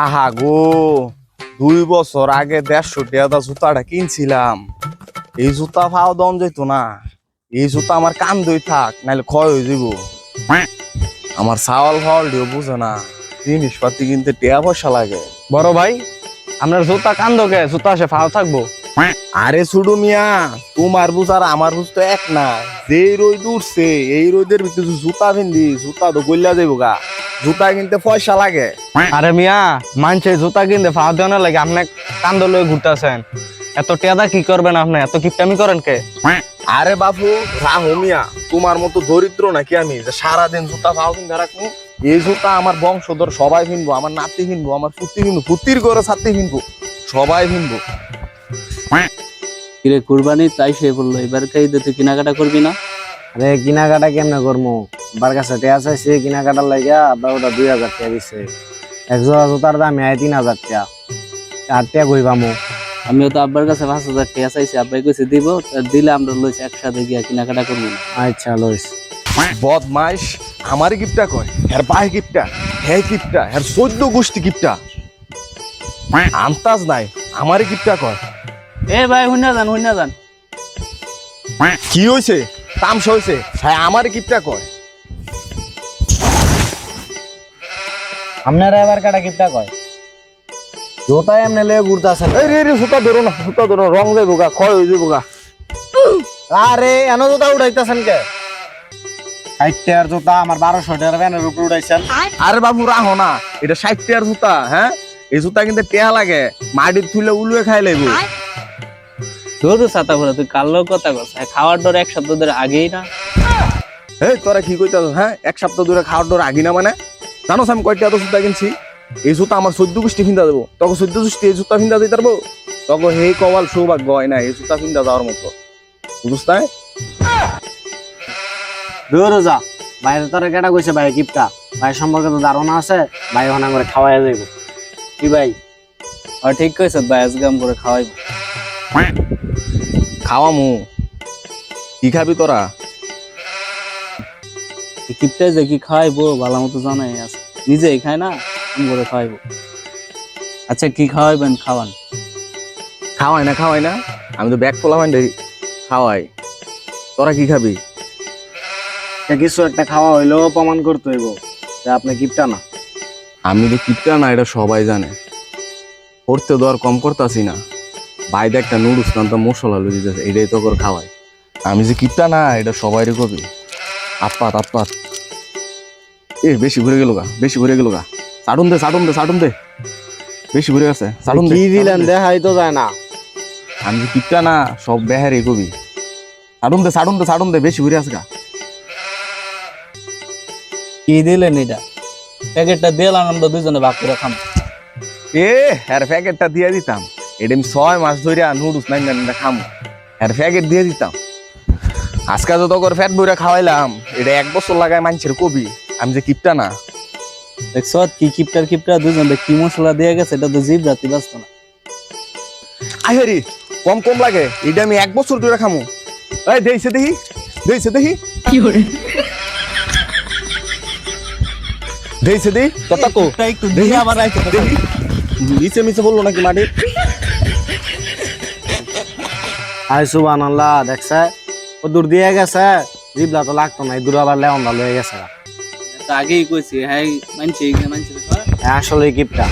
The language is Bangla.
আহা গো, 2 বছর আগে 150 টাকা জুতাটা কিনছিলাম। এই জুতা ফাও দম যেত না। এই জুতা আমার কান দই থাক, নাহলে ক্ষয় হয়ে যাব। আমার চাওয়াল ফাওয়াল দিও বুঝে না, জিনিসপাতি কিনতে টিয়া পয়সা লাগে। বড় ভাই, আপনার জুতা কান্দকে জুতা সে ফাও থাকবো। আরে ছুডু মিয়া, তোমার বুঝ আর আমার বুঝ তো এক না। যেই রোদ উঠছে এই রোদের ভিতরে জুতা পিন্দি, জুতা তো গল্লা যাবো গা। জুতা কিনতে পয়সা লাগে। আরে মিয়া, মানছে জুতা কিনতে ফাও দেওয়া লাগে, আপনি কান্দ লয়ে ঘুরতেছেন। এত টেদা কি করবেন আপনি? এত কিপটামি করেন কে? আরে বাবু রাহো মিয়া, তোমার মতো দরিদ্র নাকি আমি যে সারাদিন জুতা ফাও কিনতে রাখবো? এই জুতা আমার বংশধর সবাই কিনবো, আমার নাতি কিনবো, আমার পুত্রি কিনবো, পুত্রির ঘরে ছাত্রী কিনবো, সবাই কিনবো। কিরে কুরবানি তাই সে বললো, এবার ঈদে তুই কেনাকাটা করবি না? আরে কেনাকাটা কেমনে করবো? বার কাছে টেয়া চাইছে কেনাকাটার লাগিয়া, আব্বা ওটা 2000 টাকা দিছে। এক জোড়া জুতার দাম 3000 টাকা। 8 টাকা কই পামু? আমিও তো আব্বার কাছে 5000 টাকা চাইছি, আব্বাই কইছে দিব, দিলে আমরা লইছি একসাথে গিয়া কেনাকাটা করবো না। আচ্ছা লইস। বদমাইশ, আমারই গিফটটা কয়, হ্যার বাই গিফটটা, হ্যাঁ গিফটটা, হ্যার 14 গোষ্ঠী গিফটটা। আন্তাজ নাই, আমারই গিফটটা কয়। এ ভাই হুইনা যান। কি হয়েছে? তামসা হয়েছে? হ্যাঁ আমারই গিফটটা কয়। আপনারা এবার কাটা কিপটা কয়? জোতা এমনে লয়ে ঘুরতাছেন। এই রে রে, জুতা ধরো না, জুতা ধরো, রং যাইব গা, ক্ষয় হয়ে যাবো গা। আরে এনো জোতা উড়াইতাছেন কে? 60 টাকার জোতা আমার 1200 টাকার ভ্যানের উপর উড়াইছেন। আরে বাবু রাহো না, এটা 60 টাকার জুতা। হ্যাঁ, এই জুতা কিন্তু টেয়া লাগে, মাটির থুলে উলুয়ে খাই লাগবো। ধর ছাতা ভরা, তুই কাল কথা কস, খাওয়ার ডর এক সপ্তাহ ধরে আগেই না। এই তোরা কি কইতাছ? হ্যাঁ, এক সপ্তাহ ধরে খাওয়ার ডর আগি না মানে? জানোস আমি কয়টা এত জুতা কিনছি? এই জুতা আমার 14 গোষ্ঠী ফিন্দা দেবো, তখন 14 গোষ্ঠী এই জুতা ফিন্দা দিতে পারবো? তখন হে কওয়াল সৌভাগ্য হয় না এই জুতা ফিন্দা যাওয়ার মতো, বুঝছ তাই? দূর যা, বাইরে তোরা কেটা কইছে ভাই কিপটা? ভাই সম্পর্কে তো ধারণা আছে, ভাই ওখানে করে খাওয়াইয়া যাইব। কি ভাই? আর ঠিক কইছ ভাই, আজকে আম করে খাওয়াইব। খাওয়ামু, কি খাবি তোরা? কিপটাই যে কি খাওয়াইবো ভালো মতো জানাই আছে, নিজেই খায় না, আম করে খাওয়াইবো। আচ্ছা কি খাওয়াইবেন খাওয়ান? খাওয়াই না, আমি তো ব্যাগ ফোলা মাইন্ডে খাওয়াই। তোরা কি খাবি? কিছু একটা খাওয়া হইলেও প্রমাণ করতে হইব যে আপনি কিপটা না। আমি তো কিপটা না, এটা সবাই জানে। করতে তো আর কম করতেছি না। বাইরে একটা নুডলস নাম তো মশলা লুই দিতেছে, এটাই তো করে খাওয়াই। আমি যে কিপটা না এটা সবাই কবি। আপ্পাত এ বেশি ঘুরে গেল গা, সাটুন দে বেশি ঘুরে গেছে, সাটুন দে। কি দিলেন দেখাই তো যায় না। আমি যে কিপটা না, সব বেহারে কবি। সাটুন দে বেশি ঘুরে আছে গা। কি দিলেন এটা? প্যাকেটটা দিলাম, আমরা দুজনে ভাগ করে খাম। হ্যার প্যাকেটটা দিয়ে দিতাম, এটা আমি 6 মাস ধরে নুডলস না খামো, হ্যার প্যাকেট দিয়ে দিতাম। আজকে যত করে ফ্যাট বইরা খাওয়াইলাম, এটা 1 বছর লাগায় মানুষের কবি। আমি যে কিপটা না। দেখছ কি কিপটা দুজন কি মশলা দিয়ে গেছে, এটা তো জিভ রাতি বাঁচত না। আহেরি কম লাগে, এটা আমি 1 বছর ধরে খামো। এই দেইছে দেখি কথা কো একটু দিয়ে আবার রাইতে দেখি, মিছে বললো নাকি মাটি? আই সুবহানাল্লাহ, দেখছে ও দূর দিয়ে গেছে, জিবলা তো লাগতো না, এই দূর আবার লেওন্দা লয়ে গেছে। আগেই কইছি, হ্যাঁ মানছি আসলে কিপটা।